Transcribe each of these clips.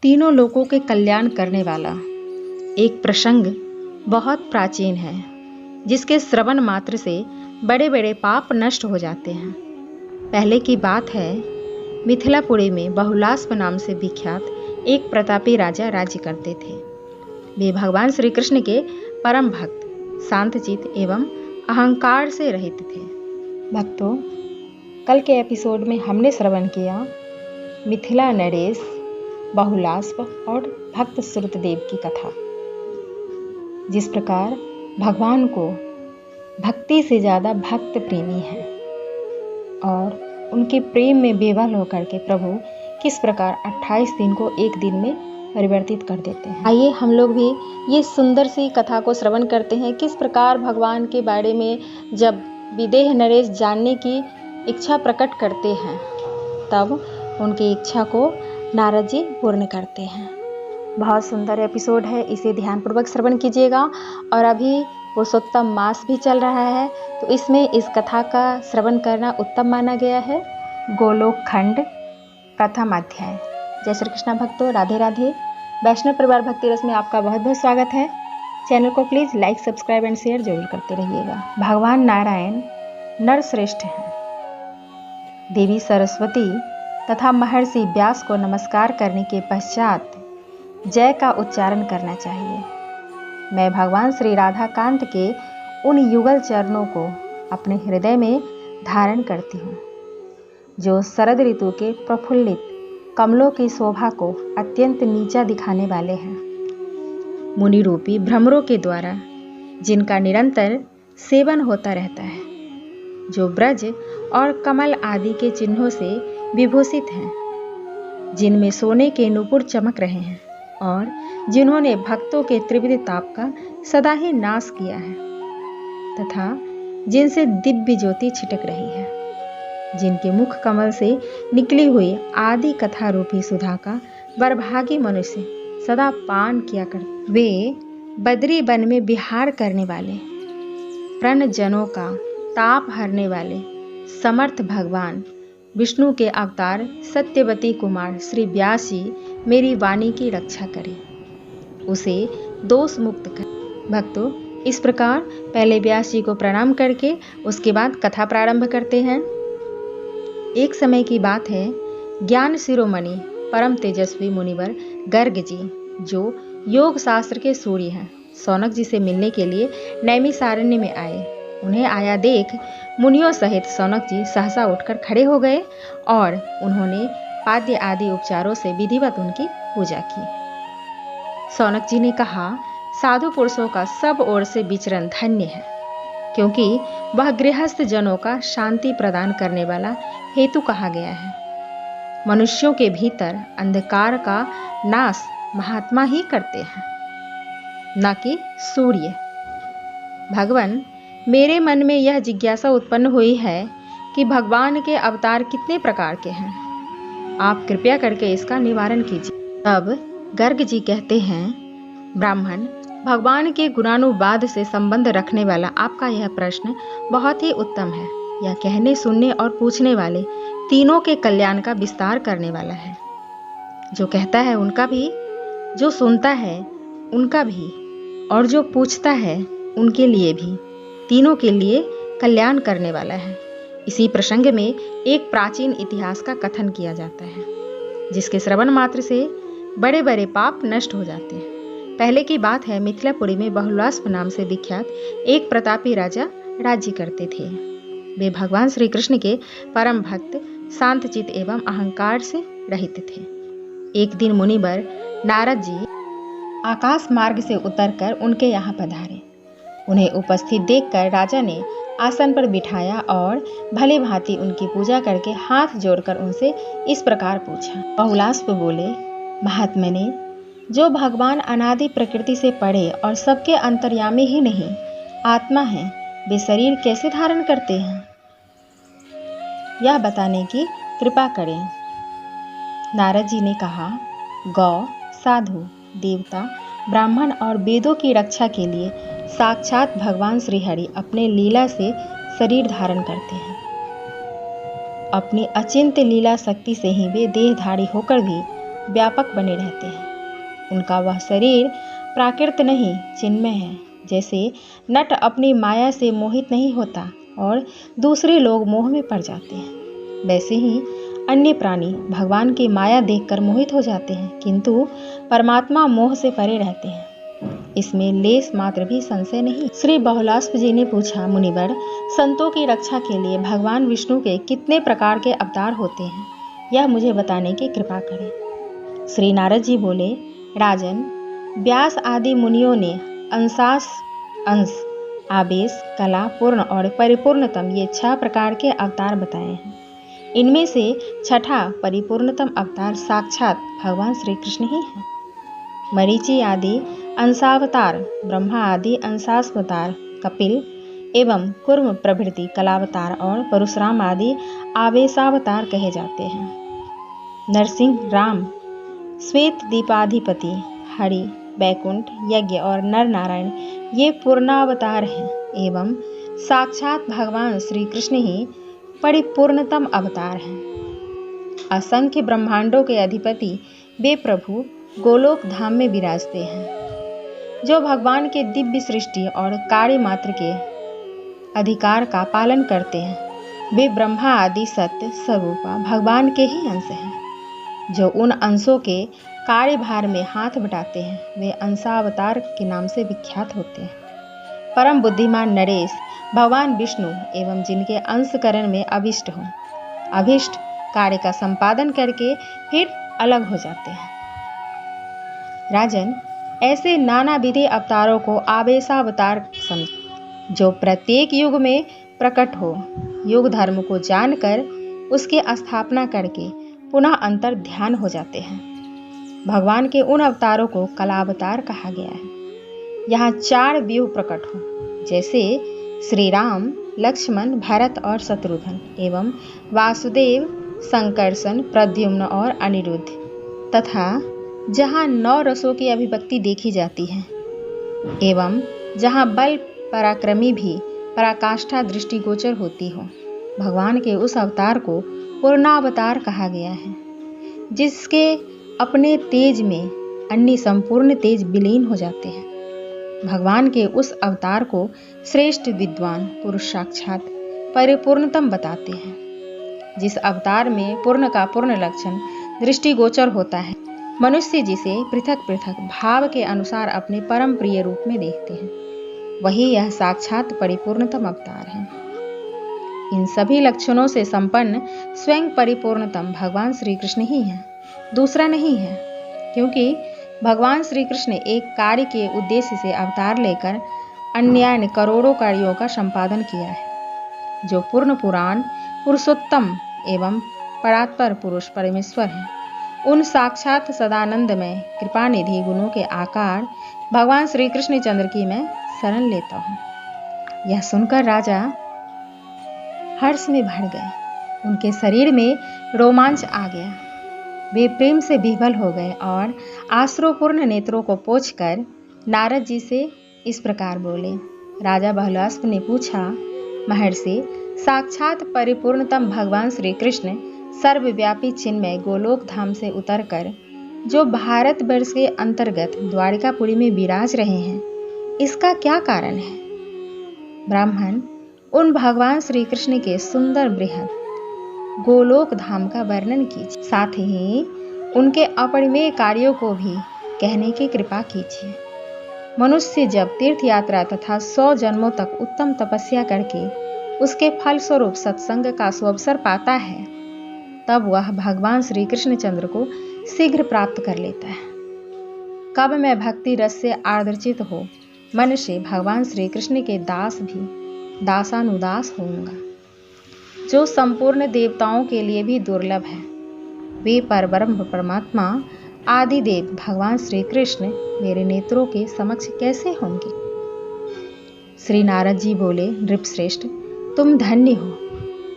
तीनों लोकों के कल्याण करने वाला एक प्रसंग बहुत प्राचीन है, जिसके श्रवण मात्र से बड़े बड़े पाप नष्ट हो जाते हैं। पहले की बात है, मिथिलापुरी में बहुलास्प नाम से विख्यात एक प्रतापी राजा राज्य करते थे। वे भगवान श्री कृष्ण के परम भक्त, शांतचित एवं अहंकार से रहित थे। भक्तों, कल के एपिसोड में हमने श्रवण किया मिथिला नरेश, बहुलास्प और भक्त श्रुतदेव की कथा। जिस प्रकार भगवान को भक्ति से ज़्यादा भक्त प्रेमी है और उनके प्रेम में बेवल होकर के प्रभु किस प्रकार 28 दिन को एक दिन में परिवर्तित कर देते हैं। आइए हम लोग भी ये सुंदर सी कथा को श्रवण करते हैं। किस प्रकार भगवान के बारे में जब विदेह नरेश जानने की इच्छा प्रकट करते हैं, तब उनकी इच्छा को नारद जी पूर्ण करते हैं। बहुत सुंदर एपिसोड है, इसे ध्यानपूर्वक श्रवण कीजिएगा। और अभी पुरुषोत्तम मास भी चल रहा है, तो इसमें इस कथा का श्रवण करना उत्तम माना गया है। गोलोक खंड प्रथम अध्याय। जय श्री कृष्ण भक्तों, राधे राधे। वैष्णव परिवार भक्ति रस में आपका बहुत बहुत स्वागत है। चैनल को please like, subscribe and share जरूर करते रहिएगा। भगवान नारायण नरश्रेष्ठ हैं। देवी सरस्वती तथा महर्षि व्यास को नमस्कार करने के पश्चात जय का उच्चारण करना चाहिए। मैं भगवान श्री राधा कांत के उन युगल चरणों को अपने हृदय में धारण करती हूँ, जो शरद ऋतु के प्रफुल्लित कमलों की शोभा को अत्यंत नीचा दिखाने वाले हैं। मुनि रूपी भ्रमरों के द्वारा जिनका निरंतर सेवन होता रहता है, जो ब्रज और कमल आदि के चिन्हों से विभूषित हैं, जिनमें सोने के नूपुर चमक रहे हैं और जिन्होंने भक्तों के त्रिविध ताप का सदा ही नाश किया है, तथा जिनसे दिव्य ज्योति छिटक रही है, जिनके मुख कमल से निकली हुई आदि कथा रूपी सुधा का वरभागी मनुष्य सदा पान किया करते। वे बद्री वन में विहार करने वाले, प्रण जनों का ताप हरने वाले समर्थ भगवान विष्णु के अवतार सत्यवती कुमार श्री व्यास जी मेरी वाणी की रक्षा करें, उसे दोष मुक्त करें। भक्तों, इस प्रकार पहले व्यास जी को प्रणाम करके उसके बाद कथा प्रारंभ करते हैं। एक समय की बात है, ज्ञान शिरोमणि परम तेजस्वी मुनिवर गर्ग जी, जो योग शास्त्र के सूर्य हैं, शौनक जी से मिलने के लिए नैमिषारण्य में आए। उन्हें आया देख मुनियों सहित शौनक जी सहसा उठकर खड़े हो गए और उन्होंने पाद्य आदि उपचारों से विधिवत उनकी पूजा की। शौनक जी ने कहा, साधु पुरुषों का सब ओर से विचरण धन्य है, क्योंकि वह गृहस्थ जनों का शांति प्रदान करने वाला हेतु कहा गया है। मनुष्यों के भीतर अंधकार का नाश महात्मा ही करते हैं, न कि सूर्य। भगवान, मेरे मन में यह जिज्ञासा उत्पन्न हुई है कि भगवान के अवतार कितने प्रकार के हैं। आप कृपया करके इसका निवारण कीजिए। तब गर्ग जी कहते हैं, ब्राह्मण, भगवान के गुणानुवाद से संबंध रखने वाला आपका यह प्रश्न बहुत ही उत्तम है। यह कहने, सुनने और पूछने वाले तीनों के कल्याण का विस्तार करने वाला है। जो कहता है उनका भी, जो सुनता है उनका भी, और जो पूछता है उनके लिए भी, तीनों के लिए कल्याण करने वाला है। इसी प्रसंग में एक प्राचीन इतिहास का कथन किया जाता है, जिसके श्रवण मात्र से बड़े बड़े पाप नष्ट हो जाते हैं। पहले की बात है, मिथिलापुरी में बहुलास्प नाम से विख्यात एक प्रतापी राजा राज्य करते थे। वे भगवान श्री कृष्ण के परम भक्त, शांतचित एवं अहंकार से रहित थे। एक दिन मुनिवर नारद जी आकाश मार्ग से उतरकर उनके यहाँ पधारे। उन्हें उपस्थित देखकर राजा ने आसन पर बिठाया और भली भांति उनकी पूजा करके हाथ जोड़कर उनसे इस प्रकार पूछा। बहुलास्प बोले, महात्मने, जो भगवान अनादि प्रकृति से परे और सबके अंतर्यामी ही नहीं आत्मा है, वे शरीर कैसे धारण करते हैं, यह बताने की कृपा करें। नारद जी ने कहा, गौ, साधु, देवता, ब्राह्मण और वेदों की रक्षा के लिए साक्षात भगवान श्री हरि अपने लीला से शरीर धारण करते हैं। अपनी अचिंत्य लीला शक्ति से ही वे देहधारी होकर भी व्यापक बने रहते हैं। उनका वह शरीर प्राकृत नहीं चिन्मय है। जैसे नट अपनी माया से मोहित नहीं होता और दूसरे लोग मोह में पड़ जाते हैं, वैसे ही अन्य प्राणी भगवान की माया देखकर मोहित हो जाते हैं, किंतु परमात्मा मोह से परे रहते हैं। इसमें लेस मात्र भी संशय नहीं। श्री बहुलास्प जी ने पूछा, मुनिवर, संतों की रक्षा के लिए भगवान विष्णु के कितने प्रकार के अवतार होते हैं, यह मुझे बताने की कृपा करें। श्री नारद जी बोले, राजन, व्यास आदि मुनियों ने अंशास अंश, आवेश, कला, पूर्ण और परिपूर्णतम ये 6 प्रकार के अवतार बताए हैं। इनमें से छठा परिपूर्णतम अवतार साक्षात भगवान श्री कृष्ण ही है। मरीचि आदि अंशावतार, ब्रह्मा आदि अंशावतार, कपिल एवं कुर्म प्रभृति कलावतार और परशुराम आदि आवेशावतार कहे जाते हैं। नरसिंह, राम, श्वेत दीपाधिपति, हरि, बैकुंठ, यज्ञ और नर नारायण ये पूर्णावतार हैं एवं साक्षात भगवान श्री कृष्ण ही परिपूर्णतम अवतार हैं। असंख्य ब्रह्मांडों के अधिपति वे प्रभु गोलोक धाम में विराजते हैं, जो भगवान के दिव्य सृष्टि और कार्य मात्र के अधिकार का पालन करते हैं। वे ब्रह्मा आदि सत्य स्वरूपा भगवान के ही अंश हैं। जो उन अंशों के कार्यभार में हाथ बटाते हैं, वे अंशावतार के नाम से विख्यात होते हैं। परम बुद्धिमान नरेश भगवान विष्णु एवं जिनके अंशकरण में अभिष्ट हों, अभिष्ट कार्य का संपादन करके फिर अलग हो जाते हैं। राजन, ऐसे नाना विधि अवतारों को आवेशावतार समझ, जो प्रत्येक युग में प्रकट हो, युग धर्म को जानकर उसकी स्थापना करके पुनः अंतर ध्यान हो जाते हैं। भगवान के उन अवतारों को कलावतार कहा गया है। यहाँ 4 व्यूह प्रकट हो, जैसे श्री राम, लक्ष्मण, भरत और शत्रुघ्न एवं वासुदेव, संकर्षण, प्रद्युम्न और अनिरुद्ध, तथा जहाँ 9 रसों की अभिव्यक्ति देखी जाती है एवं जहाँ बल पराक्रमी भी पराकाष्ठा दृष्टिगोचर होती हो, भगवान के उस अवतार को पूर्णावतार कहा गया है, जिसके अपने तेज में अन्य संपूर्ण तेज विलीन हो जाते हैं। भगवान के उस अवतार को श्रेष्ठ विद्वान पुरुष साक्षात परिपूर्णतम बताते हैं। जिस अवतार में पूर्ण का पूर्ण लक्षण दृष्टिगोचर होता है, मनुष्य जिसे पृथक पृथक भाव के अनुसार अपने परम प्रिय रूप में देखते हैं, वही यह साक्षात परिपूर्णतम अवतार है। इन सभी लक्षणों से संपन्न स्वयं परिपूर्णतम भगवान श्री कृष्ण ही हैं, दूसरा नहीं है। क्योंकि भगवान श्री कृष्ण एक कार्य के उद्देश्य से अवतार लेकर अन्यान्य करोड़ों कार्यों का संपादन किया है। जो पूर्ण पुराण पुरुषोत्तम एवं परात्पर पुरुष परमेश्वर हैं, उन साक्षात सदानंदमय कृपानिधि गुणों के आकार भगवान श्री कृष्ण चंद्र की मैं शरण लेता हूँ। यह सुनकर राजा हर्ष में भर गए। उनके शरीर में रोमांच आ गया। वे प्रेम से विह्वल हो गए और आश्रुपूर्ण नेत्रों को पोंछकर नारद जी से इस प्रकार बोले। राजा बहुलास्प ने पूछा, महर्षि, साक्षात परिपूर्णतम भगवान श्री कृष्ण सर्वव्यापी चिन्मय गोलोक धाम से उतरकर जो भारतवर्ष के अंतर्गत द्वारिकापुरी में विराज रहे हैं, इसका क्या कारण है? ब्राह्मण उन भगवान श्री कृष्ण के सुंदर बृहद गोलोक धाम का वर्णन कीजिए, साथ ही उनके अपरिमेय कार्यों को भी कहने की कृपा कीजिए। मनुष्य जब तीर्थ यात्रा तथा 100 जन्मों तक उत्तम तपस्या करके उसके फलस्वरूप सत्संग का सुअवसर पाता है, तब वह भगवान श्री कृष्ण चंद्र को शीघ्र प्राप्त कर लेता है। कब मैं भक्ति रस से आर्द्रचित हो मन से भगवान श्री कृष्ण के दास भी दासानुदास होऊंगा, जो संपूर्ण देवताओं के लिए भी दुर्लभ है। वे परब्रह्म परमात्मा आदि देव भगवान श्री कृष्ण मेरे नेत्रों के समक्ष कैसे होंगे? श्री नारद जी बोले, नृपश्रेष्ठ, तुम धन्य हो,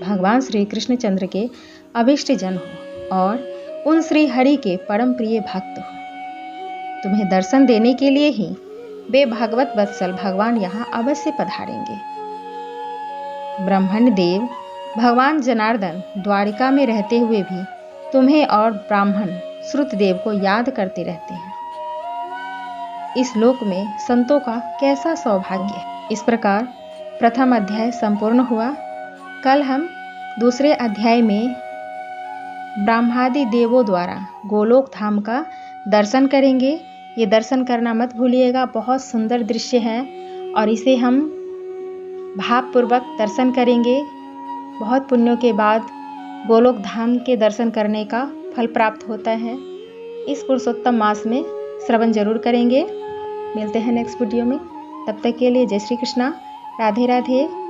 भगवान श्री कृष्ण चंद्र के अभिष्ट जन हो और उन श्री हरि के परम प्रिय भक्त हो। तुम्हें दर्शन देने के लिए ही वे भगवत वत्सल भगवान यहाँ अवश्य पधारेंगे। ब्रह्मण्य देव भगवान जनार्दन द्वारिका में रहते हुए भी तुम्हें और ब्राह्मण श्रुतदेव को याद करते रहते हैं। इस लोक में संतों का कैसा सौभाग्य है। इस प्रकार प्रथम अध्याय संपूर्ण हुआ। कल हम दूसरे अध्याय में ब्रह्मादि देवों द्वारा गोलोक धाम का दर्शन करेंगे। ये दर्शन करना मत भूलिएगा, बहुत सुंदर दृश्य है और इसे हम भावपूर्वक दर्शन करेंगे। बहुत पुण्यों के बाद गोलोक धाम के दर्शन करने का फल प्राप्त होता है। इस पुरुषोत्तम मास में श्रवण जरूर करेंगे। मिलते हैं नेक्स्ट वीडियो में, तब तक के लिए जय श्री कृष्णा, राधे राधे।